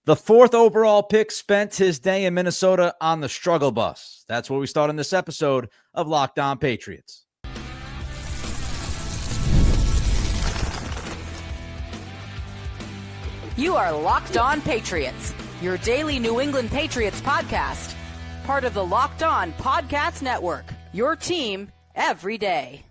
The fourth overall pick spent his day in Minnesota on the struggle bus. That's where we start in this episode of Locked On Patriots. You are Locked On Patriots, your daily New England Patriots podcast. Part of the Locked On Podcast Network, your team every day.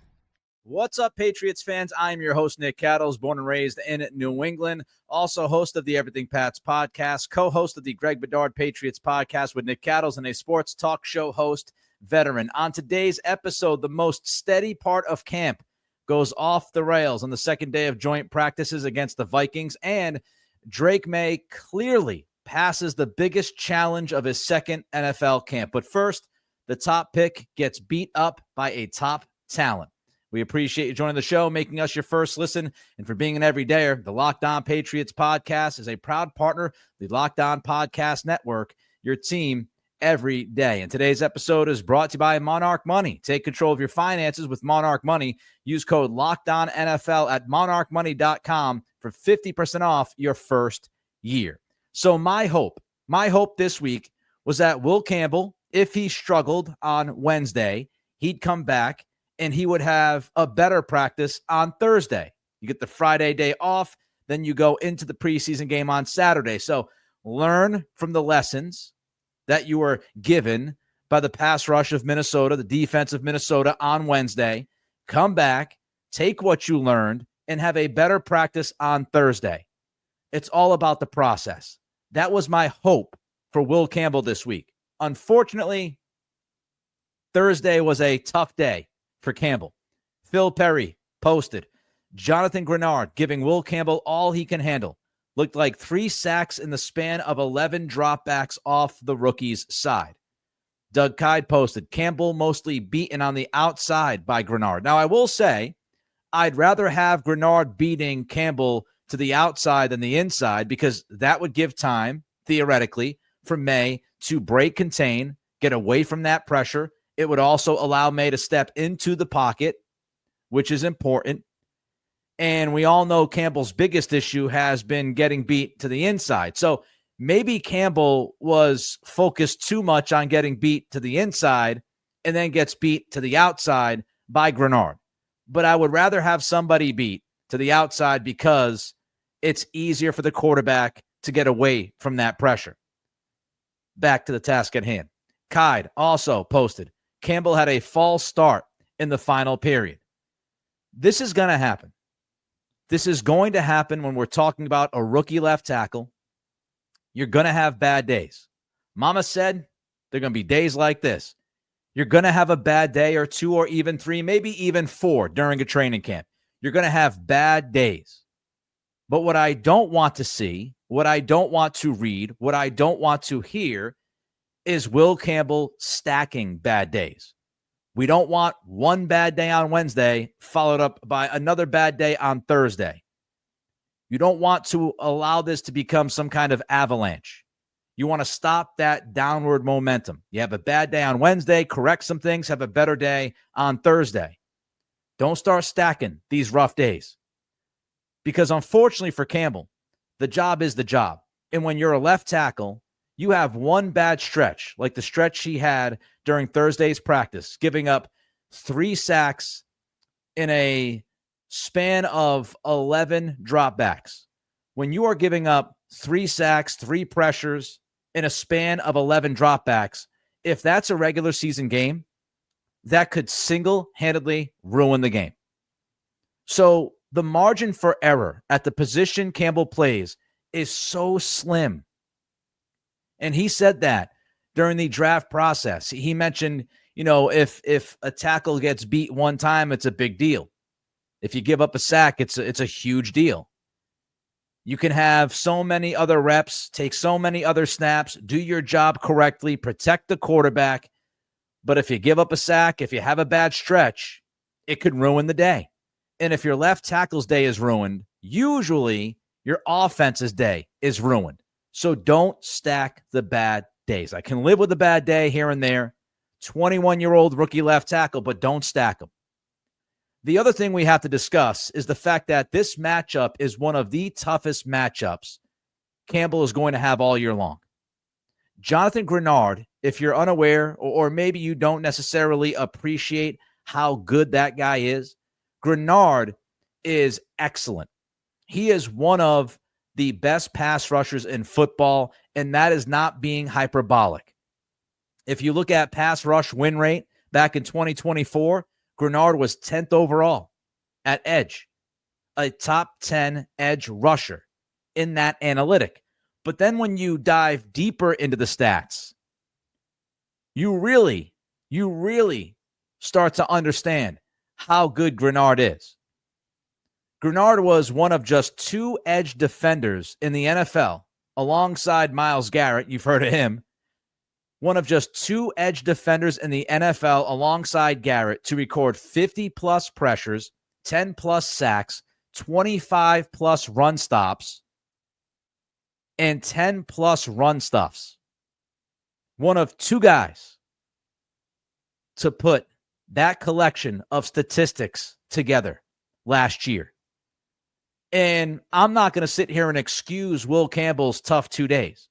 What's up, Patriots fans? I'm your host, Nick Cattles, born and raised in New England. Also host of the Everything Pats podcast, co-host of the Greg Bedard Patriots podcast with Nick Cattles, and a sports talk show host veteran. On today's episode, the most steady part of camp goes off the rails on the second day of joint practices against the Vikings, and Drake Maye clearly passes the biggest challenge of his second NFL camp. But first, the top pick gets beat up by a top talent. We appreciate you joining the show, making us your first listen, and for being an everydayer. The Locked On Patriots podcast is a proud partner of the Locked On Podcast Network, your team every day. And today's episode is brought to you by Monarch Money. Take control of your finances with Monarch Money. Use code LOCKEDONNFL at monarchmoney.com for 50% off your first year. So my hope this week was that Will Campbell, if he struggled on Wednesday, he'd come back and he would have a better practice on Thursday. You get the Friday day off, then you go into the preseason game on Saturday. So learn from the lessons that you were given by the pass rush of Minnesota, the defense of Minnesota on Wednesday. Come back, take what you learned, and have a better practice on Thursday. It's all about the process. That was my hope for Will Campbell this week. Unfortunately, Thursday was a tough day for Campbell. Phil Perry posted, Jonathan Greenard giving Will Campbell all he can handle. Looked like 3 sacks in the span of 11 dropbacks off the rookie's side. Doug Kide posted, Campbell mostly beaten on the outside by Greenard. Now, I will say, I'd rather have Greenard beating Campbell to the outside than the inside, because that would give time, theoretically, for Maye to break contain, get away from that pressure. It would also allow Maye to step into the pocket, which is important. And we all know Campbell's biggest issue has been getting beat to the inside. So maybe Campbell was focused too much on getting beat to the inside and then gets beat to the outside by Greenard. But I would rather have somebody beat to the outside because it's easier for the quarterback to get away from that pressure. Back to the task at hand. Kide also posted, Campbell had a false start in the final period. This is going to happen. This is going to happen when we're talking about a rookie left tackle. You're going to have bad days. Mama said there are going to be days like this. You're going to have a bad day or 2 or even 3, maybe even 4 during a training camp. You're going to have bad days. But what I don't want to see, what I don't want to read, what I don't want to hear is Will Campbell stacking bad days. We don't want one bad day on Wednesday followed up by another bad day on Thursday. You don't want to allow this to become some kind of avalanche. You want to stop that downward momentum. You have a bad day on Wednesday, correct some things, have a better day on Thursday. Don't start stacking these rough days. Because unfortunately for Campbell, the job is the job. And when you're a left tackle, you have one bad stretch, like the stretch he had during Thursday's practice, giving up 3 sacks in a span of 11 dropbacks. When you are giving up 3 sacks, 3 pressures in a span of 11 dropbacks, if that's a regular season game, that could single-handedly ruin the game. So the margin for error at the position Campbell plays is so slim. And he said that during the draft process. He mentioned, if a tackle gets beat one time, it's a big deal. If you give up a sack, it's a huge deal. You can have so many other reps, take so many other snaps, do your job correctly, protect the quarterback. But if you give up a sack, if you have a bad stretch, it could ruin the day. And if your left tackle's day is ruined, usually your offense's day is ruined. So don't stack the bad days. I can live with a bad day here and there. 21-year-old rookie left tackle, but don't stack them. The other thing we have to discuss is the fact that this matchup is one of the toughest matchups Campbell is going to have all year long. Jonathan Greenard, if you're unaware, or maybe you don't necessarily appreciate how good that guy is, Greenard is excellent. He is one of the best pass rushers in football, and that is not being hyperbolic. If you look at pass rush win rate back in 2024, Greenard was 10th overall at edge, a top 10 edge rusher in that analytic. But then when you dive deeper into the stats, you really start to understand how good Greenard is. Greenard was one of just 2 edge defenders in the NFL, alongside Myles Garrett. You've heard of him. One of just 2 edge defenders in the NFL, alongside Garrett, to record 50-plus pressures, 10-plus sacks, 25-plus run stops, and 10-plus run stuffs. One of 2 guys to put that collection of statistics together last year. And I'm not going to sit here and excuse Will Campbell's tough 2 days.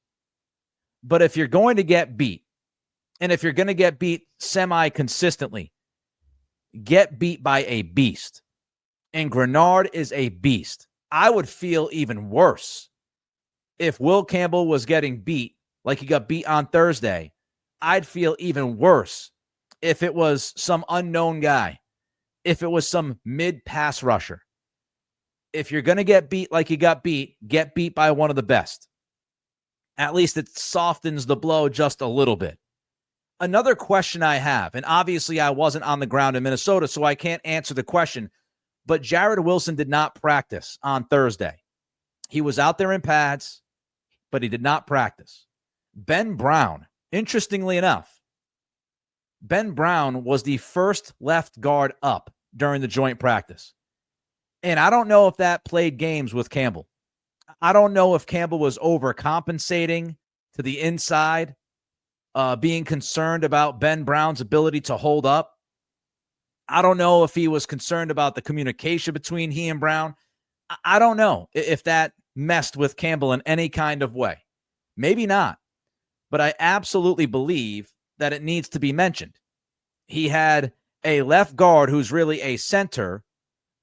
But if you're going to get beat, and if you're going to get beat semi-consistently, get beat by a beast. And Greenard is a beast. I would feel even worse if Will Campbell was getting beat like he got beat on Thursday. I'd feel even worse if it was some unknown guy, if it was some mid-pass rusher. If you're going to get beat like you got beat, get beat by one of the best. At least it softens the blow just a little bit. Another question I have, and obviously I wasn't on the ground in Minnesota, so I can't answer the question, but Jared Wilson did not practice on Thursday. He was out there in pads, but he did not practice. Ben Brown, interestingly enough, Ben Brown was the first left guard up during the joint practice. And I don't know if that played games with Campbell. I don't know if Campbell was overcompensating to the inside, being concerned about Ben Brown's ability to hold up. I don't know if he was concerned about the communication between he and Brown. I don't know if that messed with Campbell in any kind of way. Maybe not. But I absolutely believe that it needs to be mentioned. He had a left guard who's really a center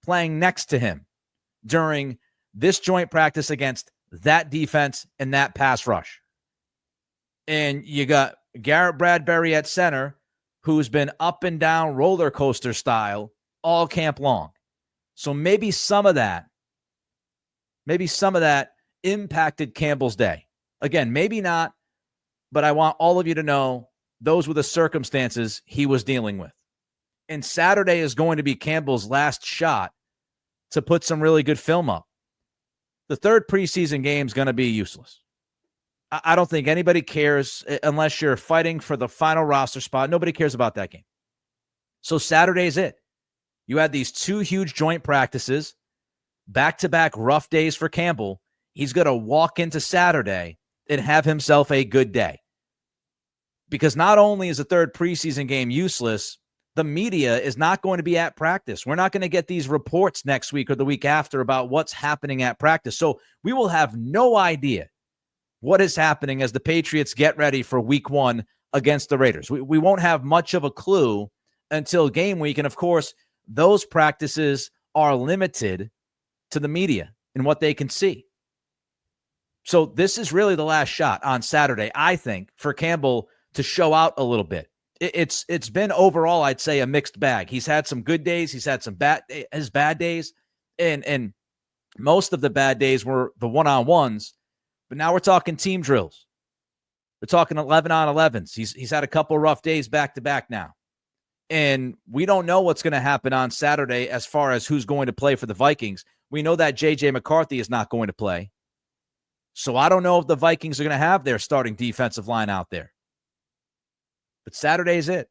playing next to him during this joint practice against that defense and that pass rush. And you got Garrett Bradbury at center, who's been up and down roller coaster style all camp long. So maybe some of that impacted Campbell's day. Again, maybe not, but I want all of you to know those were the circumstances he was dealing with. And Saturday is going to be Campbell's last shot to put some really good film up. The third preseason game is going to be useless. I don't think anybody cares unless you're fighting for the final roster spot. Nobody cares about that game. So Saturday's it. You had these 2 huge joint practices, back-to-back rough days for Campbell. He's going to walk into Saturday and have himself a good day. Because not only is the third preseason game useless, the media is not going to be at practice. We're not going to get these reports next week or the week after about what's happening at practice. So we will have no idea what is happening as the Patriots get ready for week 1 against the Raiders. We won't have much of a clue until game week. And of course, those practices are limited to the media and what they can see. So this is really the last shot on Saturday, I think, for Campbell to show out a little bit. It's been overall, I'd say, a mixed bag. He's had some good days. He's had some bad days. And most of the bad days were the one-on-ones. But now we're talking team drills. We're talking 11-on-11s. He's had a couple rough days back-to-back now. And we don't know what's going to happen on Saturday as far as who's going to play for the Vikings. We know that J.J. McCarthy is not going to play. So I don't know if the Vikings are going to have their starting defensive line out there. But Saturday's it.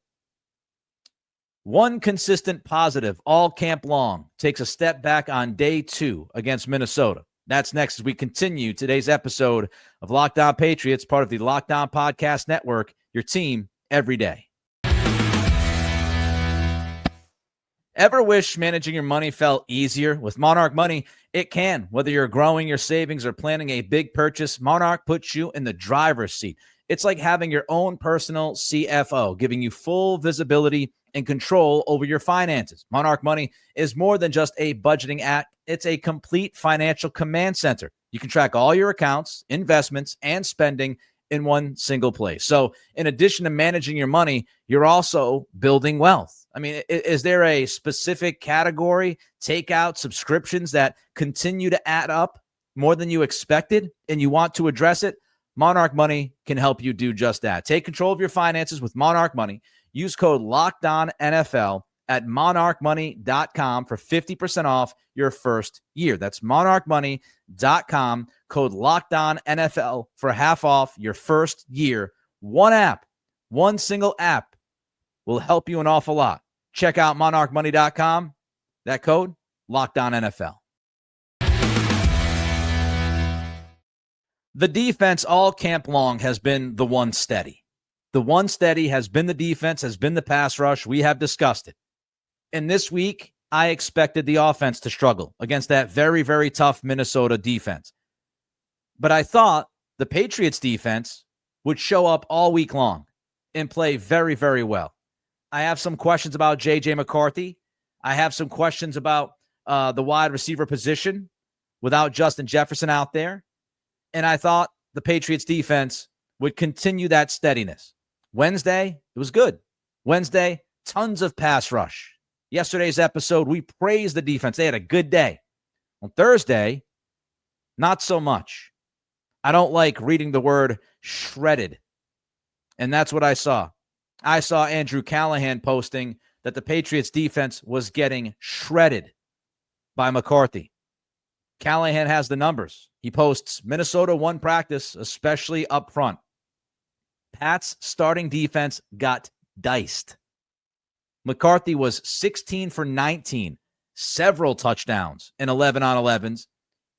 One consistent positive all camp long takes a step back on day 2 against Minnesota. That's next as we continue today's episode of Locked On Patriots, part of the Locked On Podcast Network, your team every day. Ever wish managing your money felt easier? With Monarch Money, it can. Whether you're growing your savings or planning a big purchase, Monarch puts you in the driver's seat. It's like having your own personal CFO, giving you full visibility and control over your finances. Monarch Money is more than just a budgeting app. It's a complete financial command center. You can track all your accounts, investments, and spending in one single place. So in addition to managing your money, you're also building wealth. I mean, is there a specific category, takeout, subscriptions that continue to add up more than you expected and you want to address it? Monarch Money can help you do just that. Take control of your finances with Monarch Money. Use code LOCKEDONNFL at monarchmoney.com for 50% off your first year. That's monarchmoney.com, code LOCKEDONNFL for half off your first year. One app, one single app will help you an awful lot. Check out monarchmoney.com. That code, LOCKEDONNFL. The defense all camp long has been the one steady. The one steady has been the defense, has been the pass rush. We have discussed it. And this week, I expected the offense to struggle against that very, very tough Minnesota defense. But I thought the Patriots defense would show up all week long and play very, very well. I have some questions about J.J. McCarthy. I have some questions about the wide receiver position without Justin Jefferson out there. And I thought the Patriots defense would continue that steadiness. Wednesday, it was good. Wednesday, tons of pass rush. Yesterday's episode, we praised the defense. They had a good day. On Thursday, not so much. I don't like reading the word shredded. And that's what I saw. I saw Andrew Callahan posting that the Patriots defense was getting shredded by McCarthy. Callahan has the numbers. He posts Minnesota won practice, especially up front. Pat's starting defense got diced. McCarthy was 16 for 19, several touchdowns in 11 on 11s.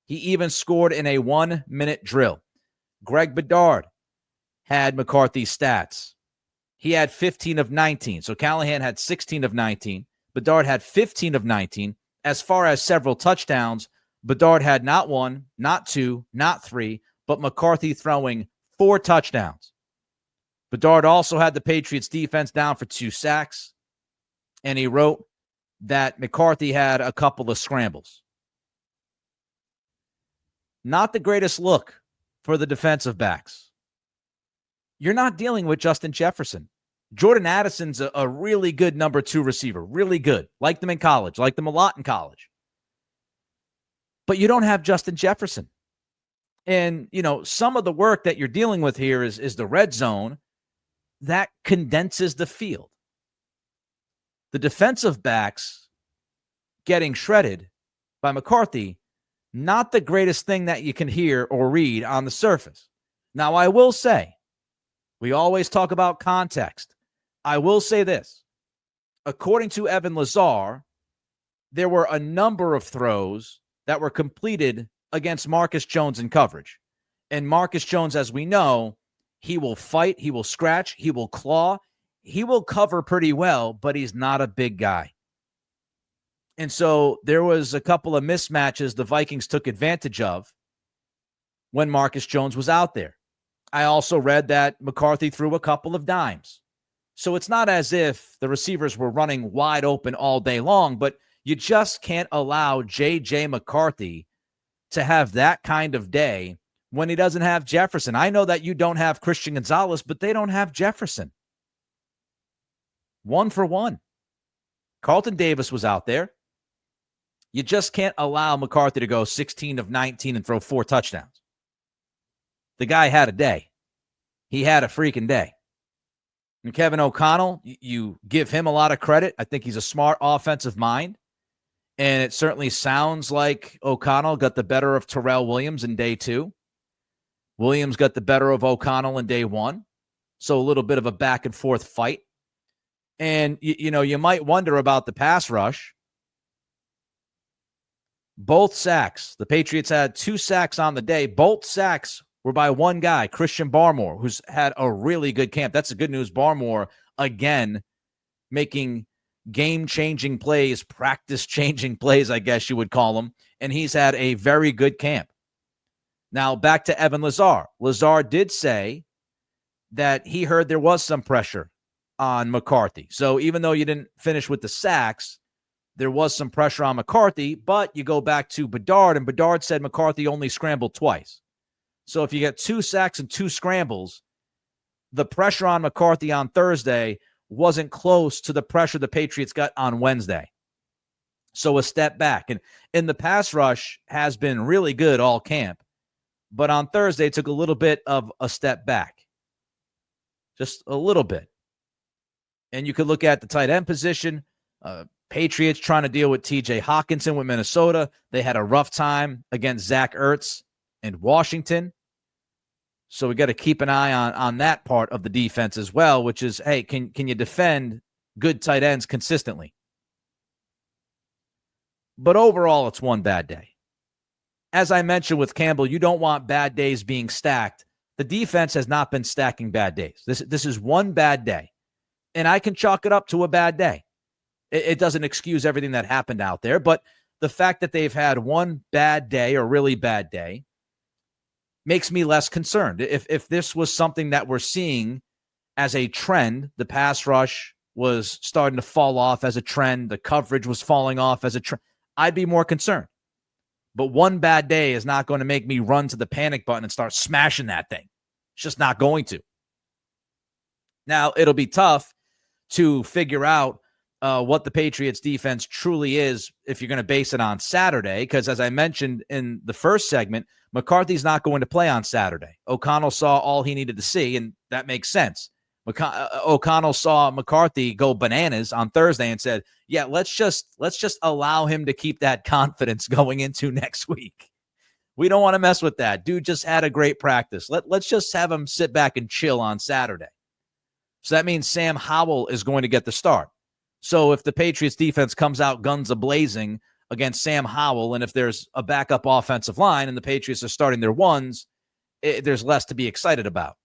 He even scored in a 1-minute drill. Greg Bedard had McCarthy's stats. He had 15 of 19. So Callahan had 16 of 19. Bedard had 15 of 19. As far as several touchdowns, Bedard had not one, not two, not three, but McCarthy throwing 4 touchdowns. Bedard also had the Patriots defense down for 2 sacks, and he wrote that McCarthy had a couple of scrambles. Not the greatest look for the defensive backs. You're not dealing with Justin Jefferson. Jordan Addison's a really good number 2 receiver, really good. Liked him in college, liked him a lot in college. But you don't have Justin Jefferson. And, you know, some of the work that you're dealing with here is the red zone. That condenses the field. The defensive backs getting shredded by McCarthy, not the greatest thing that you can hear or read on the surface. Now, I will say, we always talk about context. I will say this. According to Evan Lazar, there were a number of throws that were completed against Marcus Jones in coverage. And Marcus Jones, as we know, he will fight, he will scratch, he will claw, he will cover pretty well, but he's not a big guy. And so there was a couple of mismatches the Vikings took advantage of when Marcus Jones was out there. I also read that McCarthy threw a couple of dimes. So it's not as if the receivers were running wide open all day long, but you just can't allow J.J. McCarthy to have that kind of day when he doesn't have Jefferson. I know that you don't have Christian Gonzalez, but they don't have Jefferson. 1 for 1. Carlton Davis was out there. You just can't allow McCarthy to go 16 of 19 and throw 4 touchdowns. The guy had a day. He had a freaking day. And Kevin O'Connell, you give him a lot of credit. I think he's a smart offensive mind. And it certainly sounds like O'Connell got the better of Terrell Williams in day 2. Williams got the better of O'Connell in day 1. So a little bit of a back and forth fight. And, you know, you might wonder about the pass rush. Both sacks. The Patriots had 2 sacks on the day. Both sacks were by one guy, Christian Barmore, who's had a really good camp. That's the good news. Barmore, again, making game-changing plays, practice-changing plays, I guess you would call them, and he's had a very good camp. Now, back to Evan Lazar. Lazar did say that he heard there was some pressure on McCarthy. So even though you didn't finish with the sacks, there was some pressure on McCarthy, but you go back to Bedard, and Bedard said McCarthy only scrambled twice. So if you get 2 sacks and 2 scrambles, the pressure on McCarthy on Thursday wasn't close to the pressure the Patriots got on Wednesday. So a step back. And in the pass rush has been really good all camp, but on Thursday it took a little bit of a step back. Just a little bit. And you could look at the tight end position. Patriots trying to deal with TJ Hawkinson with Minnesota. They had a rough time against Zach Ertz and Washington. So we got to keep an eye on that part of the defense as well, which is, hey, can you defend good tight ends consistently? But overall, it's one bad day. As I mentioned with Campbell, you don't want bad days being stacked. The defense has not been stacking bad days. This is one bad day. And I can chalk it up to a bad day. It doesn't excuse everything that happened out there, but the fact that they've had one bad day or really bad day makes me less concerned. If this was something that we're seeing as a trend, the pass rush was starting to fall off as a trend, the coverage was falling off as a trend, I'd be more concerned. But one bad day is not going to make me run to the panic button and start smashing that thing. It's just not going to. Now, it'll be tough to figure out what the Patriots defense truly is if you're going to base it on Saturday, because as I mentioned in the first segment, McCarthy's not going to play on Saturday. O'Connell saw all he needed to see, and that makes sense. O'Connell saw McCarthy go bananas on Thursday and said, yeah, let's just allow him to keep that confidence going into next week. We don't want to mess with that. Dude just had a great practice. Let's just have him sit back and chill on Saturday. So that means Sam Howell is going to get the start. So if the Patriots defense comes out guns a-blazing against Sam Howell, and if there's a backup offensive line and the Patriots are starting their ones, there's less to be excited about.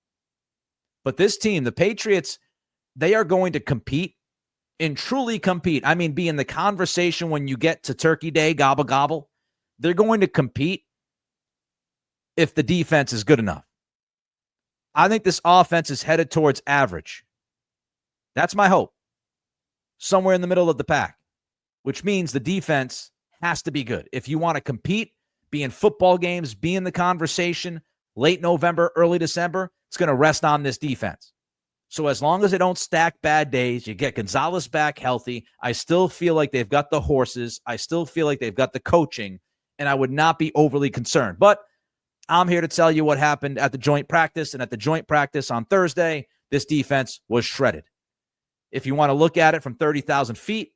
But this team, the Patriots, they are going to compete and truly compete. I mean, be in the conversation when you get to Turkey Day, gobble, gobble. They're going to compete if the defense is good enough. I think this offense is headed towards average. That's my hope. Somewhere in the middle of the pack, which means the defense has to be good. If you want to compete, be in football games, be in the conversation late November, early December, it's going to rest on this defense. So as long as they don't stack bad days, you get Gonzalez back healthy, I still feel like they've got the horses. I still feel like they've got the coaching, and I would not be overly concerned. But I'm here to tell you what happened at the joint practice, and at the joint practice on Thursday, this defense was shredded. If you want to look at it from 30,000 feet,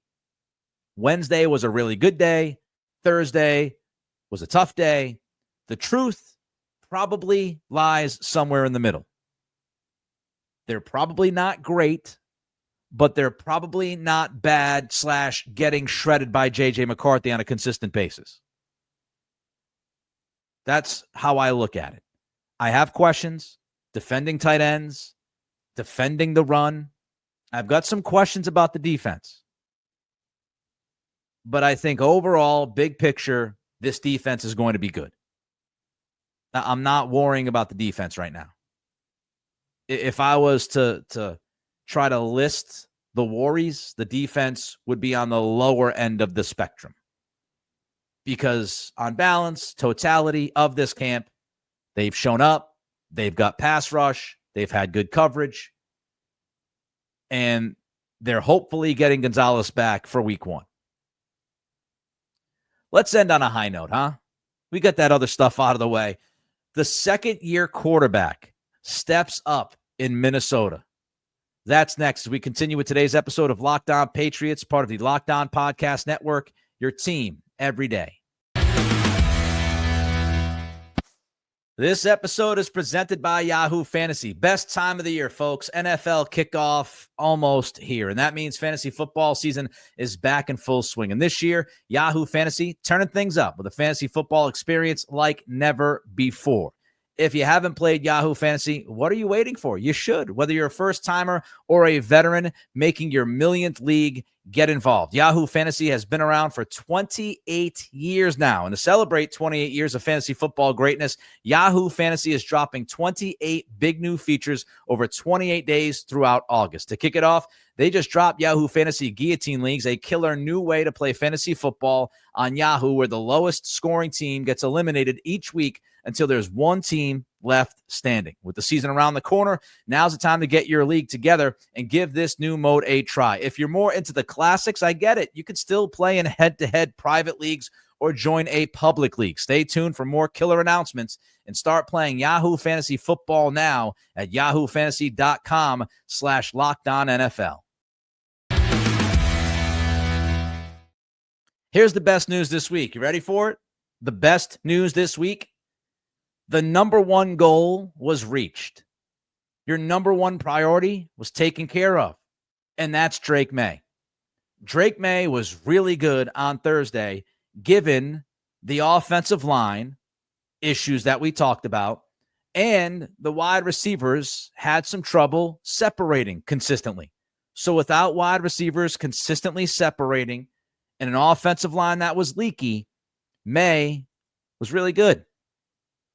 Wednesday was a really good day. Thursday was a tough day. The truth probably lies somewhere in the middle. They're probably not great, but they're probably not bad / getting shredded by J.J. McCarthy on a consistent basis. That's how I look at it. I have questions defending tight ends, defending the run. I've got some questions about the defense. But I think overall, big picture, this defense is going to be good. Now, I'm not worrying about the defense right now. If I was to try to list the worries, the defense would be on the lower end of the spectrum. Because on balance, totality of this camp, they've shown up, they've got pass rush, they've had good coverage, and they're hopefully getting Gonzalez back for week 1. Let's end on a high note, huh? We got that other stuff out of the way. The second-year quarterback steps up in Minnesota. That's next as we continue with today's episode of Locked On Patriots, part of the Locked On Podcast Network, your team every day. This episode is presented by Yahoo Fantasy. Best time of the year, folks. NFL kickoff almost here. And that means fantasy football season is back in full swing. And this year, Yahoo Fantasy turning things up with a fantasy football experience like never before. If you haven't played Yahoo Fantasy, what are you waiting for? You should. Whether you're a first-timer or a veteran making your millionth league, get involved. Yahoo Fantasy has been around for 28 years now. And to celebrate 28 years of fantasy football greatness, Yahoo Fantasy is dropping 28 big new features over 28 days throughout August. To kick it off, they just dropped Yahoo Fantasy Guillotine Leagues, a killer new way to play fantasy football on Yahoo, where the lowest scoring team gets eliminated each week until there's one team left standing. With the season around the corner, now's the time to get your league together and give this new mode a try. If you're more into the classics, I get it. You can still play in head-to-head private leagues or join a public league. Stay tuned for more killer announcements and start playing Yahoo Fantasy Football now at yahoofantasy.com/LockedOnNFL. Here's the best news this week. You ready for it? The best news this week? The number one goal was reached. Your number one priority was taken care of, and that's Drake Maye. Drake Maye was really good on Thursday, given the offensive line issues that we talked about, and the wide receivers had some trouble separating consistently. So without wide receivers consistently separating and an offensive line that was leaky, Maye was really good.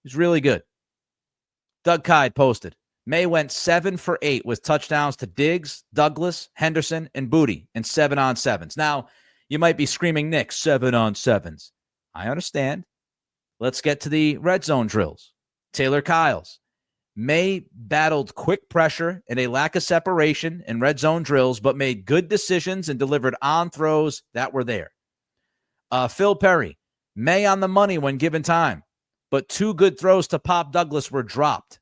He's really good. Doug Kyde posted, Maye went 7 for 8 with touchdowns to Diggs, Douglas, Henderson, and Booty in 7-on-7s. Now, you might be screaming, Nick, 7-on-7s. I understand. Let's get to the red zone drills. Taylor Kyles. Maye battled quick pressure and a lack of separation in red zone drills, but made good decisions and delivered on throws that were there. Phil Perry. Maye on the money when given time, but 2 good throws to Pop Douglas were dropped.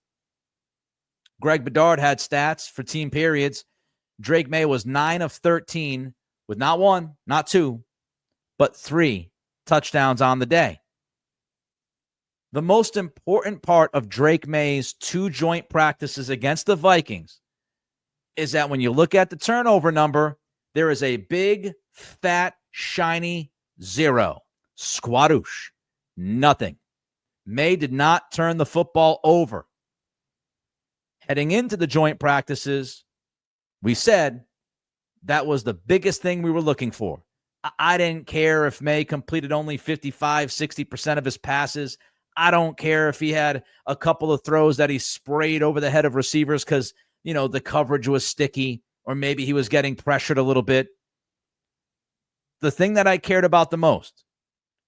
Greg Bedard had stats for team periods. Drake Maye was 9 of 13 with not 1, not 2, but 3 touchdowns on the day. The most important part of Drake Maye's 2 joint practices against the Vikings is that when you look at the turnover number, there is a big, fat, shiny 0. Squadoosh. Nothing. Maye did not turn the football over. Heading into the joint practices, we said that was the biggest thing we were looking for. I didn't care if Maye completed only 55, 60% of his passes. I don't care if he had a couple of throws that he sprayed over the head of receivers because, the coverage was sticky or maybe he was getting pressured a little bit. The thing that I cared about the most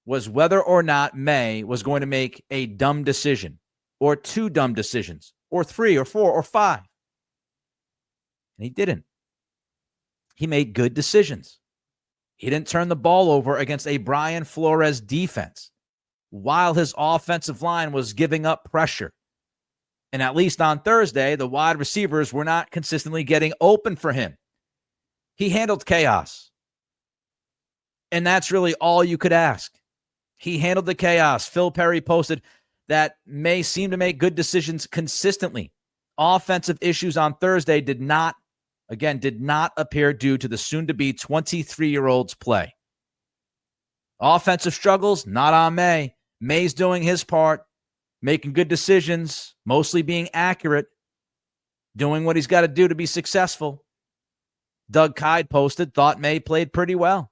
was whether or not Maye was going to make a dumb decision or 2 dumb decisions or 3 or 4 or 5. And he didn't. He made good decisions. He didn't turn the ball over against a Brian Flores defense while his offensive line was giving up pressure. And at least on Thursday, the wide receivers were not consistently getting open for him. He handled chaos. And that's really all you could ask. He handled the chaos. Phil Perry posted that Maye seemed to make good decisions consistently. Offensive issues on Thursday did not appear due to the soon-to-be 23-year-old's play. Offensive struggles, not on Maye. Maye's doing his part, making good decisions, mostly being accurate, doing what he's got to do to be successful. Doug Kyde posted, thought Maye played pretty well.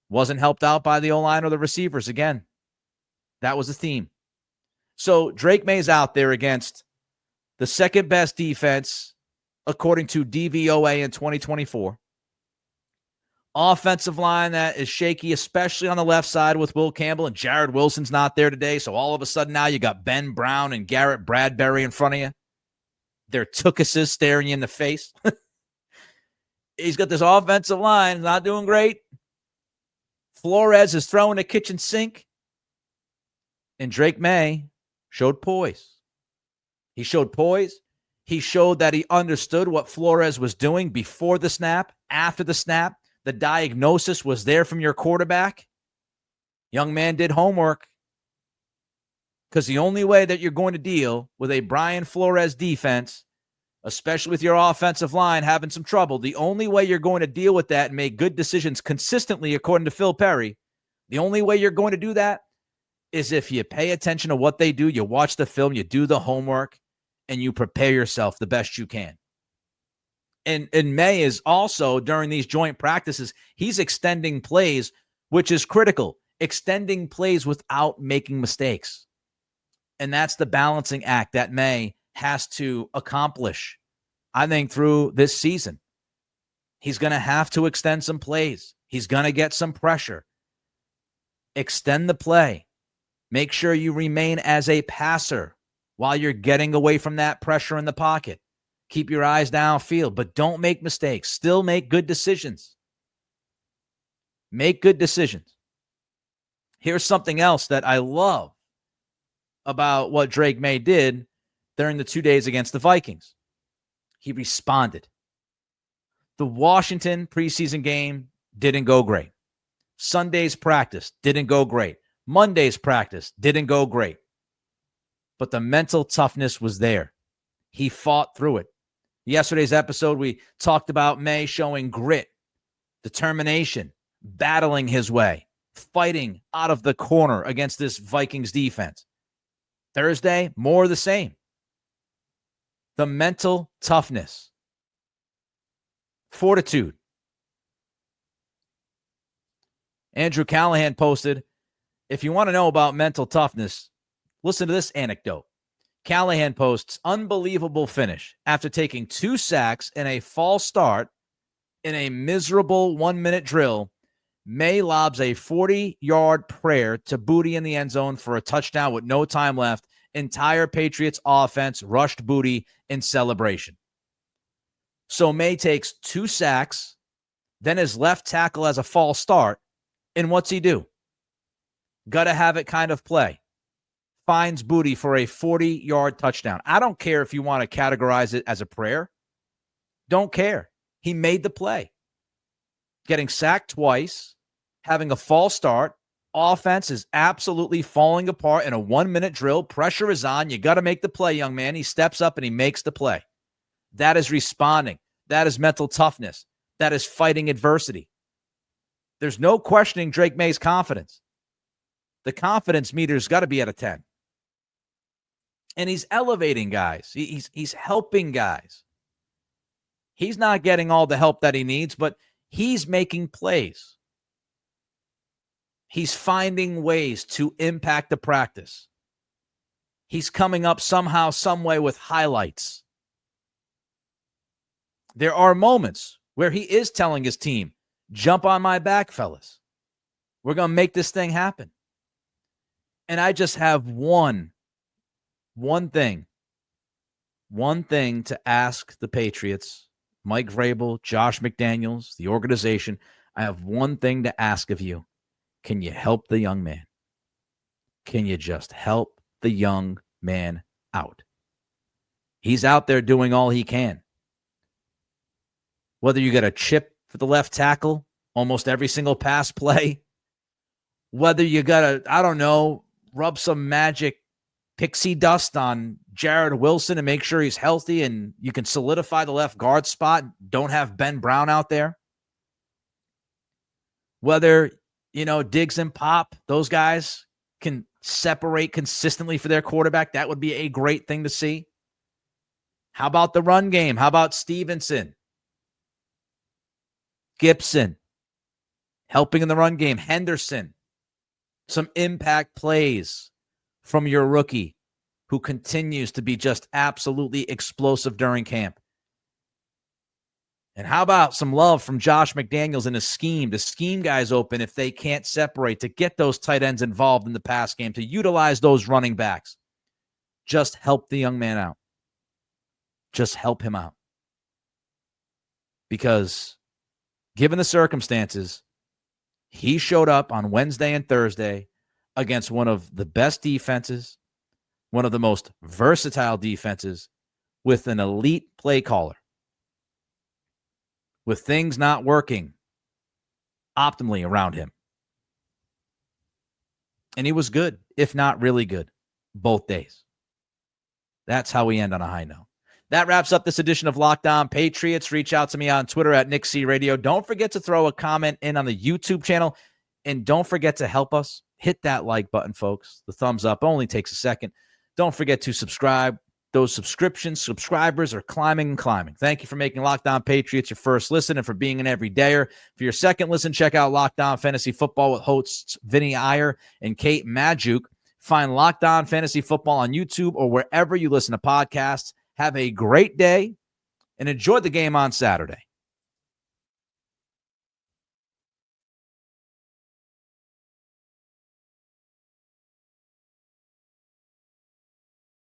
Wasn't helped out by the O-line or the receivers again. That was the theme. So Drake Maye's out there against the second best defense, according to DVOA in 2024. Offensive line that is shaky, especially on the left side with Will Campbell, and Jared Wilson's not there today. So all of a sudden now you got Ben Brown and Garrett Bradbury in front of you. They're tookuses staring you in the face. He's got this offensive line, not doing great. Flores is throwing the kitchen sink. And Drake Maye showed poise. He showed poise. He showed that he understood what Flores was doing before the snap, after the snap. The diagnosis was there from your quarterback. Young man did homework. Because the only way that you're going to deal with a Brian Flores defense, especially with your offensive line having some trouble, the only way you're going to deal with that and make good decisions consistently, according to Phil Perry, the only way you're going to do that is if you pay attention to what they do, you watch the film, you do the homework, and you prepare yourself the best you can. And Maye is also, during these joint practices, he's extending plays, which is critical. Extending plays without making mistakes. And that's the balancing act that Maye has to accomplish, I think, through this season. He's going to have to extend some plays. He's going to get some pressure. Extend the play. Make sure you remain as a passer while you're getting away from that pressure in the pocket. Keep your eyes downfield, but don't make mistakes. Still make good decisions. Make good decisions. Here's something else that I love about what Drake Maye did during the 2 days against the Vikings. He responded. The Washington preseason game didn't go great. Sunday's practice didn't go great. Monday's practice didn't go great. But the mental toughness was there. He fought through it. Yesterday's episode, we talked about Maye showing grit, determination, battling his way, fighting out of the corner against this Vikings defense. Thursday, more of the same. The mental toughness, fortitude. Andrew Callahan posted, if you want to know about mental toughness, listen to this anecdote. Callahan posts, unbelievable finish. After taking 2 sacks and a false start in a miserable 1-minute drill, Maye lobs a 40-yard prayer to Booty in the end zone for a touchdown with no time left. Entire Patriots offense rushed Booty in celebration. So Maye takes 2 sacks, then his left tackle has a false start, and what's he do? Gotta have it kind of play. Finds Booty for a 40-yard touchdown. I don't care if you want to categorize it as a prayer. Don't care. He made the play. Getting sacked twice, having a false start. Offense is absolutely falling apart in a 1-minute drill. Pressure is on. You got to make the play, young man. He steps up and he makes the play. That is responding. That is mental toughness. That is fighting adversity. There's no questioning Drake Maye's confidence. The confidence meter's got to be at a 10. And he's elevating guys. He's helping guys. He's not getting all the help that he needs, but he's making plays. He's finding ways to impact the practice. He's coming up somehow, some way with highlights. There are moments where he is telling his team, jump on my back, fellas. We're going to make this thing happen. And I just have one thing to ask the Patriots, Mike Vrabel, Josh McDaniels, the organization. I have one thing to ask of you. Can you help the young man? Can you just help the young man out? He's out there doing all he can. Whether you get a chip for the left tackle, almost every single pass play, whether you got to, I don't know, rub some magic pixie dust on Jared Wilson and make sure he's healthy and you can solidify the left guard spot, don't have Ben Brown out there. Whether, Diggs and Pop, those guys can separate consistently for their quarterback, that would be a great thing to see. How about the run game? How about Stevenson? Gibson helping in the run game. Henderson. Some impact plays from your rookie who continues to be just absolutely explosive during camp. And how about some love from Josh McDaniels in a scheme to scheme guys open if they can't separate, to get those tight ends involved in the pass game, to utilize those running backs. Just help the young man out. Just help him out. Because given the circumstances, he showed up on Wednesday and Thursday against one of the best defenses, one of the most versatile defenses, with an elite play caller. With things not working optimally around him. And he was good, if not really good, both days. That's how we end on a high note. That wraps up this edition of Locked On Patriots. Reach out to me on Twitter at Nick C Radio. Don't forget to throw a comment in on the YouTube channel. And don't forget to help us. Hit that like button, folks. The thumbs up only takes a second. Don't forget to subscribe. those subscribers are climbing and climbing. Thank you for making Locked On Patriots your first listen and for being an everydayer. For your second listen, check out Locked On Fantasy Football with hosts Vinny Iyer and Kate Maggiuk. Find Locked On Fantasy Football on YouTube or wherever you listen to podcasts. Have a great day and enjoy the game on Saturday.